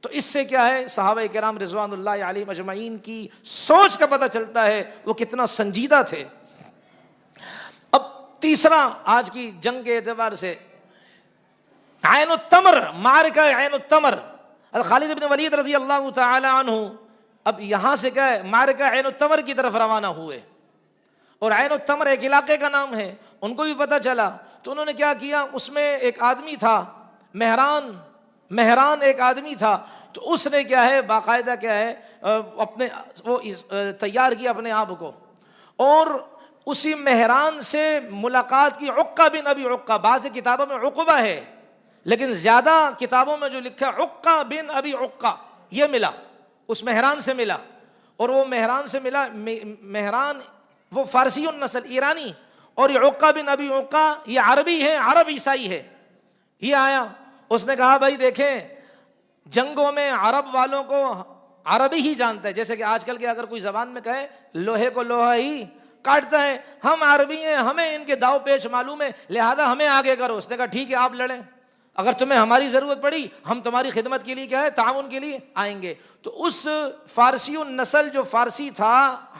تو اس سے کیا ہے صحابہ کرام رضوان اللہ علیہم اجمعین کی سوچ کا پتہ چلتا ہے وہ کتنا سنجیدہ تھے۔ اب تیسرا آج کی جنگ کے اعتبار سے عین التمر، معرکہ عین التمر، خالد بن ولید رضی اللہ تعالی عنہ اب یہاں سے کیا ہے معرکہ عین التمر کی طرف روانہ ہوئے، اور عین التمر ایک علاقے کا نام ہے، ان کو بھی پتہ چلا تو انہوں نے کیا کیا، اس میں ایک آدمی تھا مہران ایک آدمی تھا، تو اس نے کیا ہے باقاعدہ کیا ہے اپنے وہ تیار کیا اپنے آپ کو، اور اسی مہران سے ملاقات کی عقہ بن ابی عقہ، بعض کتابوں میں عقبہ ہے لیکن زیادہ کتابوں میں جو لکھا ہے عقہ بن ابی عقہ، یہ ملا، اس مہران سے ملا، اور وہ مہران سے ملا، مہران وہ فارسی النسل ایرانی، اور یہ عقہ بن ابی عقہ یہ عربی ہے، عرب عیسائی ہے، یہ آیا، اس نے کہا بھائی دیکھیں جنگوں میں عرب والوں کو عربی ہی جانتا ہے، جیسے کہ آج کل کے اگر کوئی زبان میں کہے لوہے کو لوہا ہی کاٹتا ہے، ہم عربی ہیں، ہمیں ان کے داؤ پیچ معلوم ہے، لہذا ہمیں آگے کرو۔ اس نے کہا ٹھیک ہے آپ لڑیں، اگر تمہیں ہماری ضرورت پڑی ہم تمہاری خدمت کے لیے کیا ہے تعاون کے لیے آئیں گے۔ تو اس فارسی النسل جو فارسی تھا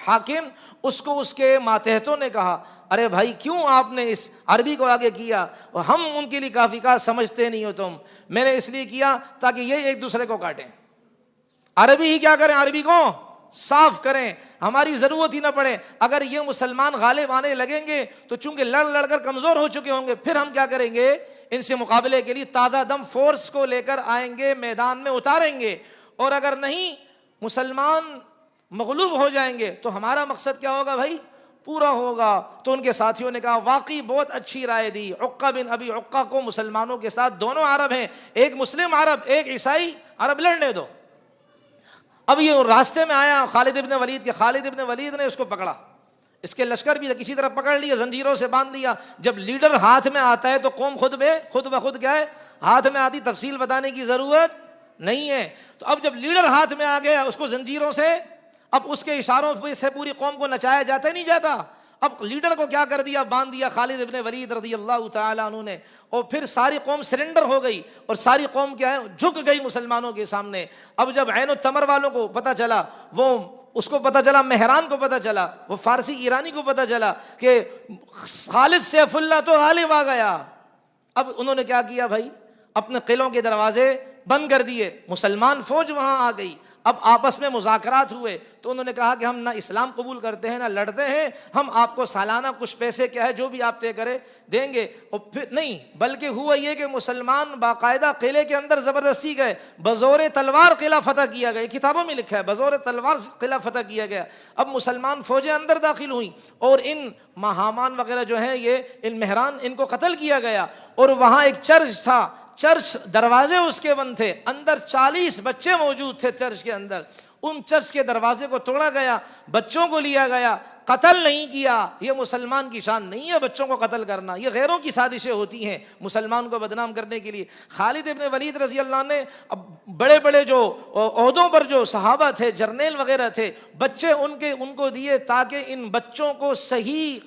حاکم، اس کو اس کے ماتحتوں نے کہا ارے بھائی کیوں آپ نے اس عربی کو آگے کیا، ہم ان کے لیے کافی کا سمجھتے نہیں ہو تم، میں نے اس لیے کیا تاکہ یہ ایک دوسرے کو کاٹیں، عربی ہی کیا کریں، عربی کو صاف کریں، ہماری ضرورت ہی نہ پڑے، اگر یہ مسلمان غالب آنے لگیں گے تو چونکہ لڑ لڑ کر کمزور ہو چکے ہوں گے، پھر ہم کیا کریں گے ان سے مقابلے کے لیے تازہ دم فورس کو لے کر آئیں گے، میدان میں اتاریں گے، اور اگر نہیں مسلمان مغلوب ہو جائیں گے تو ہمارا مقصد کیا ہوگا بھائی پورا ہوگا۔ تو ان کے ساتھیوں نے کہا واقعی بہت اچھی رائے دی، عقہ بن ابی عقہ کو مسلمانوں کے ساتھ، دونوں عرب ہیں، ایک مسلم عرب ایک عیسائی عرب، لڑنے دو۔ اب یہ راستے میں آیا خالد ابن ولید کے، خالد ابن ولید نے اس کو پکڑا، اس کے لشکر بھی کسی طرح پکڑ لیا، زنجیروں سے باندھ لیا۔ جب لیڈر ہاتھ میں آتا ہے تو قوم خود بخود کیا ہے ہاتھ میں آتی، تفصیل بتانے کی ضرورت نہیں ہے۔ تو اب جب لیڈر ہاتھ میں آ گیا اس کو زنجیروں سے، اب اس کے اشاروں سے پوری قوم کو نچایا جاتا نہیں جاتا، اب لیڈر کو کیا کر دیا، باندھ دیا خالد ابن ولید رضی اللہ تعالیٰ عنہ نے، اور پھر ساری قوم سرنڈر ہو گئی، اور ساری قوم کیا ہے جھک گئی مسلمانوں کے سامنے۔ اب جب عین التمر والوں کو پتہ چلا، وہ اس کو پتہ چلا، مہران کو پتہ چلا، وہ فارسی ایرانی کو پتہ چلا کہ خالد سیف اللہ تو غالب آ گیا، اب انہوں نے کیا کیا بھائی اپنے قلعوں کے دروازے بند کر دیے، مسلمان فوج وہاں آ گئی، اب آپس میں مذاکرات ہوئے، تو انہوں نے کہا کہ ہم نہ اسلام قبول کرتے ہیں نہ لڑتے ہیں، ہم آپ کو سالانہ کچھ پیسے کیا ہے جو بھی آپ طے کرے دیں گے، اور پھر نہیں بلکہ ہوا یہ کہ مسلمان باقاعدہ قلعے کے اندر زبردستی گئے، بزور تلوار قلعہ فتح کیا گیا، کتابوں میں لکھا ہے بزور تلوار قلعہ فتح کیا گیا۔ اب مسلمان فوجیں اندر داخل ہوئیں، اور ان حامان وغیرہ جو ہیں یہ ان مہران ان کو قتل کیا گیا، اور وہاں ایک چرچ تھا، چرچ دروازے اس کے بند تھے، اندر 40 بچے موجود تھے چرچ کے اندر، ان چرچ کے دروازے کو توڑا گیا، بچوں کو لیا گیا، قتل نہیں کیا، یہ مسلمان کی شان نہیں ہے بچوں کو قتل کرنا، یہ غیروں کی سازشیں ہوتی ہیں مسلمان کو بدنام کرنے کے لیے۔ خالد ابن ولید رضی اللہ عنہ نے اب بڑے بڑے جو عہدوں پر جو صحابہ تھے، جرنیل وغیرہ تھے، بچے ان کو دیے تاکہ ان بچوں کو صحیح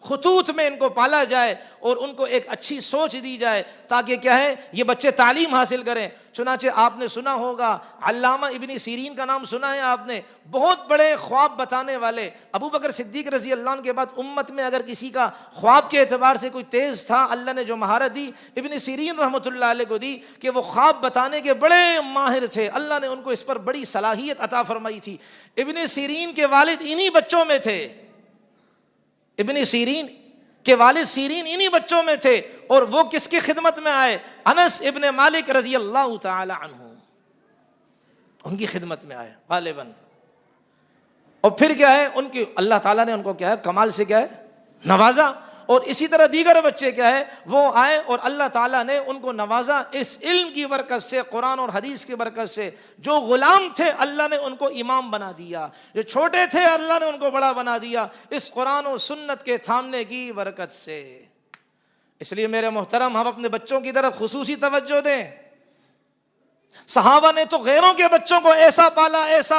خطوط میں ان کو پالا جائے اور ان کو ایک اچھی سوچ دی جائے تاکہ کیا ہے یہ بچے تعلیم حاصل کریں۔ چنانچہ آپ نے سنا ہوگا علامہ ابن سیرین کا نام سنا ہے آپ نے، بہت بڑے خواب بتانے والے، ابو بکر صدیق رضی اللہ عنہ کے بعد امت میں اگر کسی کا خواب کے اعتبار سے کوئی تیز تھا، اللہ نے جو مہارت دی ابن سیرین رحمۃ اللہ علیہ کو دی کہ وہ خواب بتانے کے بڑے ماہر تھے، اللہ نے ان کو اس پر بڑی صلاحیت عطا فرمائی تھی۔ ابن سیرین کے والد انہی بچوں میں تھے، ابن سیرین کے والد سیرین انہی بچوں میں تھے، اور وہ کس کی خدمت میں آئے؟ انس ابن مالک رضی اللہ تعالی عنہ، ان کی خدمت میں آئے غالباً، اور پھر کیا ہے ان کی اللہ تعالیٰ نے ان کو کیا ہے کمال سے کیا ہے نوازا، اور اسی طرح دیگر بچے کیا ہے وہ آئے اور اللہ تعالیٰ نے ان کو نوازا اس علم کی برکت سے، قرآن اور حدیث کی برکت سے۔ جو غلام تھے اللہ نے ان کو امام بنا دیا، جو چھوٹے تھے اللہ نے ان کو بڑا بنا دیا اس قرآن و سنت کے تھامنے کی برکت سے۔ اس لیے میرے محترم ہم اپنے بچوں کی طرف خصوصی توجہ دیں۔ صحابہ نے تو غیروں کے بچوں کو ایسا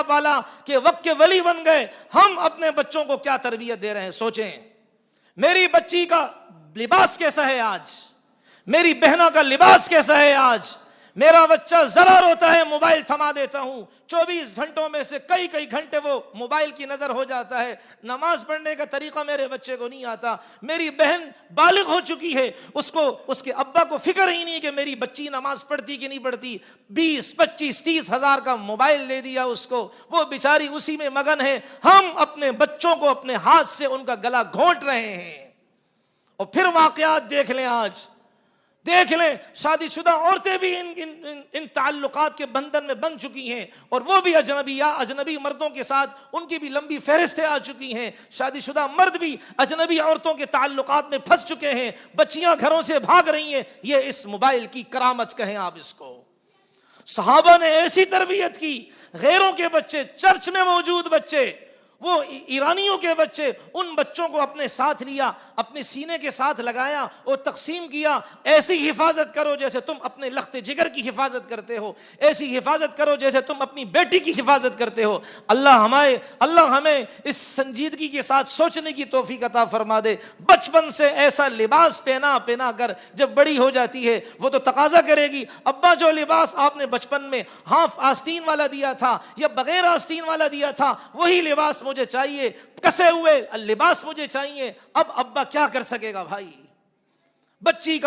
پالا کہ وقت کے ولی بن گئے، ہم اپنے بچوں کو کیا تربیت دے رہے ہیں سوچیں۔ میری بچی کا لباس کیسا ہے آج، میری بہنوں کا لباس کیسا ہے آج، میرا بچہ ذرا روتا ہے موبائل تھما دیتا ہوں، 24 گھنٹوں میں سے کئی گھنٹے وہ موبائل کی نظر ہو جاتا ہے، نماز پڑھنے کا طریقہ میرے بچے کو نہیں آتا۔ میری بہن بالغ ہو چکی ہے، اس کو اس کے ابا کو فکر ہی نہیں کہ میری بچی نماز پڑھتی کہ نہیں پڑھتی، 20 25 30 ہزار کا موبائل دے دیا اس کو، وہ بیچاری اسی میں مگن ہے۔ ہم اپنے بچوں کو اپنے ہاتھ سے ان کا گلا گھونٹ رہے ہیں۔ اور پھر واقعات دیکھ لیں، آج دیکھ لیں شادی شدہ عورتیں بھی ان تعلقات کے بندھن میں بن چکی ہیں، اور وہ بھی اجنبی مردوں کے ساتھ ان کی بھی لمبی فہرستیں آ چکی ہیں۔ شادی شدہ مرد بھی اجنبی عورتوں کے تعلقات میں پھنس چکے ہیں، بچیاں گھروں سے بھاگ رہی ہیں۔ یہ اس موبائل کی کرامت کہیں آپ اس کو۔ صحابہ نے ایسی تربیت کی، غیروں کے بچے، چرچ میں موجود بچے، وہ ایرانیوں کے بچے، ان بچوں کو اپنے ساتھ لیا، اپنے سینے کے ساتھ لگایا اور تقسیم کیا۔ ایسی حفاظت کرو جیسے تم اپنے لخت جگر کی حفاظت کرتے ہو، ایسی حفاظت کرو جیسے تم اپنی بیٹی کی حفاظت کرتے ہو۔ اللہ ہمیں اس سنجیدگی کے ساتھ سوچنے کی توفیق عطا فرما دے۔ بچپن سے ایسا لباس پہنا کر جب بڑی ہو جاتی ہے وہ تو تقاضا کرے گی، ابا جو لباس آپ نے بچپن میں ہاف آستین والا دیا تھا یا بغیر آستین والا دیا تھا، وہی لباس مجھے چاہیے، کسے ہوئے لباس مجھے چاہیے۔ اب ابا کیا کر سکے گا بھائی؟ بچی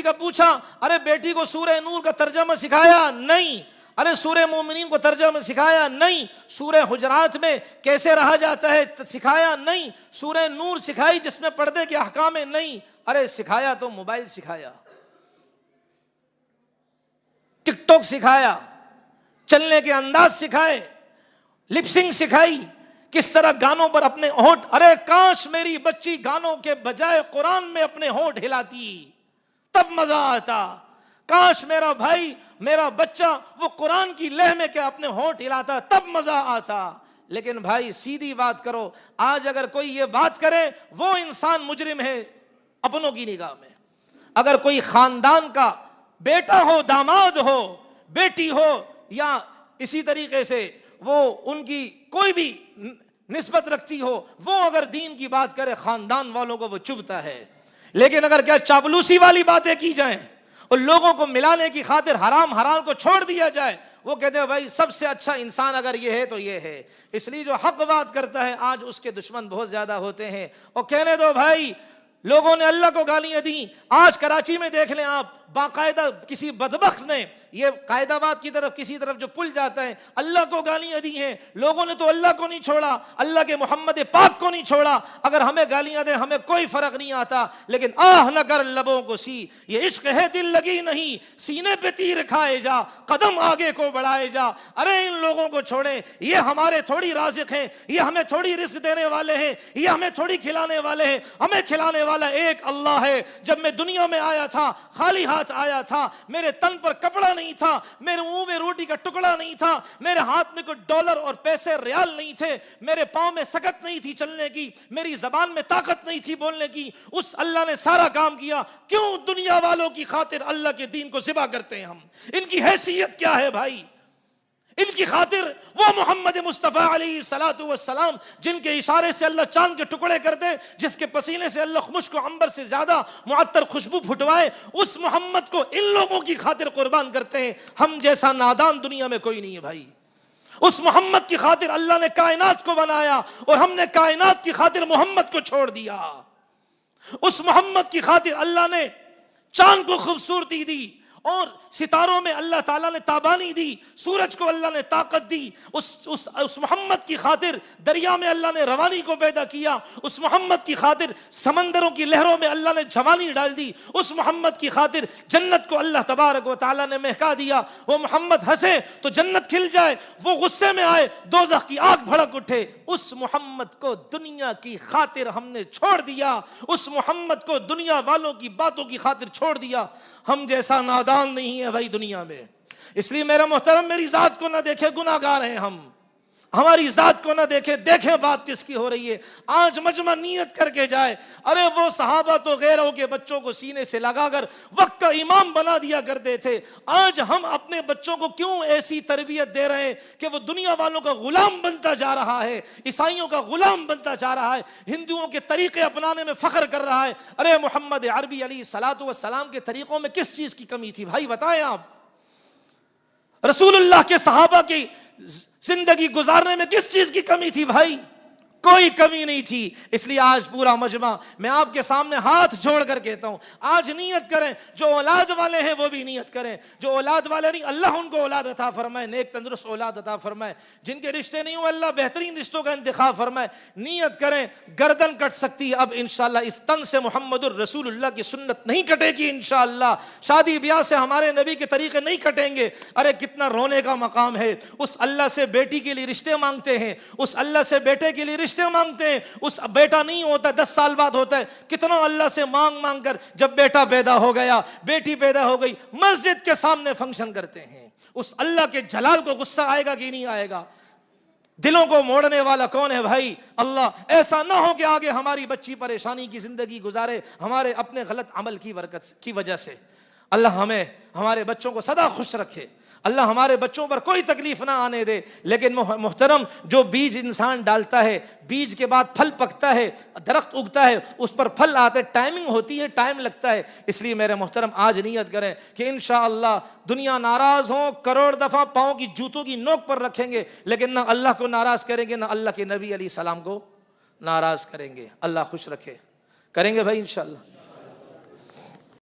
کا پوچھا، ارے بیٹی کو سورہ نور کا ترجمہ سکھایا؟ نہیں۔ ارے سورہ مومنین کو ترجمہ سکھایا؟ نہیں۔ سورہ حجرات میں کیسے رہا جاتا ہے سکھایا؟ نہیں۔ سورہ نور سکھائی جس میں پردے کے احکام ہیں؟ نہیں۔ ارے سکھایا تو موبائل سکھایا، ٹک ٹاک سکھایا، چلنے کے انداز سکھائے، لپسنگ سکھائی، کس طرح گانوں پر اپنے ہونٹ۔ ارے کاش میری بچی گانوں کے بجائے قرآن میں اپنے ہونٹ ہلاتی، تب مزہ آتا۔ کاش میرا بھائی، میرا بچہ وہ قرآن کی لہ میں کہ اپنے ہونٹ ہلاتا، تب مزہ آتا۔ لیکن بھائی سیدھی بات کرو، آج اگر کوئی یہ بات کرے وہ انسان مجرم ہے اپنوں کی نگاہ میں۔ اگر کوئی خاندان کا بیٹا ہو، داماد ہو، بیٹی ہو، یا اسی طریقے سے وہ ان کی کوئی بھی نسبت رکھتی ہو، وہ اگر دین کی بات کرے خاندان والوں کو وہ چبھتا ہے۔ لیکن اگر کیا چاپلوسی والی باتیں کی جائیں اور لوگوں کو ملانے کی خاطر حرام کو چھوڑ دیا جائے، وہ کہتے ہیں بھائی سب سے اچھا انسان اگر یہ ہے تو یہ ہے۔ اس لیے جو حق بات کرتا ہے آج اس کے دشمن بہت زیادہ ہوتے ہیں۔ اور کہنے دو بھائی، لوگوں نے اللہ کو گالیاں دیں۔ آج کراچی میں دیکھ لیں آپ، باقاعدہ کسی بدبخت نے، یہ قائد آباد کی طرف کسی طرف جو پل جاتا ہے، اللہ کو گالیاں دی ہیں۔ لوگوں نے تو اللہ کو نہیں چھوڑا، اللہ کے محمد پاک کو نہیں چھوڑا۔ اگر ہمیں گالیاں دیں ہمیں کوئی فرق نہیں آتا، لیکن آہ نہ کر لبوں کو سی، یہ عشق ہے دل لگی نہیں، سینے پہ تیر کھائے جا، قدم آگے کو بڑھائے جا۔ ارے ان لوگوں کو چھوڑیں، یہ ہمارے تھوڑی رازق ہیں، یہ ہمیں تھوڑی رزق دینے والے ہیں، یہ ہمیں تھوڑی کھلانے والے ہیں۔ ہمیں کھلانے والا ایک اللہ ہے۔ جب میں دنیا میں آیا تھا خالی ہاتھ آیا تھا، میرے تن پر کپڑا نہیں تھا، میرے منہ میں روٹی کا ٹکڑا نہیں تھا، میرے ہاتھ میں کوئی ڈالر اور پیسے ریال نہیں تھے، میرے پاؤں میں سکت نہیں تھی چلنے کی، میری زبان میں طاقت نہیں تھی بولنے کی۔ اس اللہ نے سارا کام کیا۔ کیوں دنیا والوں کی خاطر اللہ کے دین کو ذبح کرتے ہیں ہم؟ ان کی حیثیت کیا ہے بھائی؟ ان کی خاطر وہ محمد مصطفیٰ علیہ الصلوۃ والسلام جن کے اشارے سے اللہ چاند کے ٹکڑے کر دے، جس کے پسینے سے اللہ مشک و عنبر سے زیادہ معطر خوشبو پھٹوائے، اس محمد کو ان لوگوں کی خاطر قربان کرتے ہیں۔ ہم جیسا نادان دنیا میں کوئی نہیں ہے بھائی۔ اس محمد کی خاطر اللہ نے کائنات کو بنایا اور ہم نے کائنات کی خاطر محمد کو چھوڑ دیا۔ اس محمد کی خاطر اللہ نے چاند کو خوبصورتی دی اور ستاروں میں اللہ تعالیٰ نے تابانی دی، سورج کو اللہ نے طاقت دی۔ اس محمد کی خاطر دریا میں اللہ نے روانی کو پیدا کیا، اس محمد کی خاطر سمندروں کی لہروں میں اللہ نے جوانی ڈال دی، اس محمد کی خاطر جنت کو اللہ تبارک و تعالیٰ نے مہکا دیا۔ وہ محمد ہنسے تو جنت کھل جائے، وہ غصے میں آئے دوزخ کی آگ بھڑک اٹھے۔ اس محمد کو دنیا کی خاطر ہم نے چھوڑ دیا، اس محمد کو دنیا والوں کی باتوں کی خاطر چھوڑ دیا۔ ہم جیسا نادان نہیں ہے بھائی دنیا میں۔ اس لیے میرا محترم میری ذات کو نہ دیکھے، گناہ گار ہیں ہم، ہماری ذات کو نہ دیکھے، دیکھیں بات کس کی ہو رہی ہے۔ آج مجمع نیت کر کے جائے، ارے وہ صحابہ تو غیروں کے بچوں کو سینے سے لگا کر وقت کا امام بنا دیا کرتے تھے۔ آج ہم اپنے بچوں کو کیوں ایسی تربیت دے رہے ہیں کہ وہ دنیا والوں کا غلام بنتا جا رہا ہے، عیسائیوں کا غلام بنتا جا رہا ہے، ہندوؤں کے طریقے اپنانے میں فخر کر رہا ہے۔ ارے محمد عربی علیہ الصلوۃ والسلام کے طریقوں میں کس چیز کی کمی تھی بھائی بتائیں آپ؟ رسول اللہ کے صحابہ کی زندگی گزارنے میں کس چیز کی کمی تھی بھائی؟ کوئی کمی نہیں تھی. اس لیے آج پورا مجمع میں آپ کے سامنے ہاتھ جوڑ کر کہتا ہوں، آج نیت کریں، جو اولاد والے ہیں وہ بھی نیت کریں، جو اولاد والے نہیں اللہ ان کو اولاد عطا فرمائے، نیک تندرست اولاد عطا فرمائے، جن کے رشتے نہیں ہوئے اللہ بہترین رشتوں کا انتخاب فرمائے. نیت کریں، گردن کٹ سکتی ہے اب انشاءاللہ، اس تن سے محمد الرسول اللہ کی سنت نہیں کٹے گی انشاءاللہ. شادی بیاہ سے ہمارے نبی کے طریقے نہیں کٹیں گے. ارے کتنا رونے کا مقام ہے، اس اللہ سے بیٹی کے لیے رشتے مانگتے ہیں، اس اللہ سے بیٹے کے لیے رشتے مانگتے ہیں، اس بیٹا نہیں ہوتا 10 سال بعد ہوتا ہے. کتنا اللہ سے مانگ مانگ کر جب بیٹا پیدا ہو گیا، بیٹی پیدا ہو گئی، مسجد کے سامنے فنکشن کرتے ہیں. اس اللہ کے جلال کو غصہ آئے گا کہ نہیں آئے گا؟ دلوں کو موڑنے والا کون ہے بھائی؟ اللہ. ایسا نہ ہو کہ آگے ہماری بچی پریشانی کی زندگی گزارے ہمارے اپنے غلط عمل کی برکت کی وجہ سے. اللہ ہمیں ہمارے بچوں کو سدا خوش رکھے، اللہ ہمارے بچوں پر کوئی تکلیف نہ آنے دے. لیکن محترم، جو بیج انسان ڈالتا ہے، بیج کے بعد پھل پکتا ہے، درخت اگتا ہے، اس پر پھل آتے، ٹائمنگ ہوتی ہے، ٹائم لگتا ہے. اس لیے میرے محترم آج نیت کریں کہ انشاءاللہ دنیا ناراض ہوں، کروڑ دفعہ پاؤں کی جوتوں کی نوک پر رکھیں گے، لیکن نہ اللہ کو ناراض کریں گے، نہ اللہ کے نبی علیہ السلام کو ناراض کریں گے. اللہ خوش رکھے. کریں گے بھائی انشاءاللہ.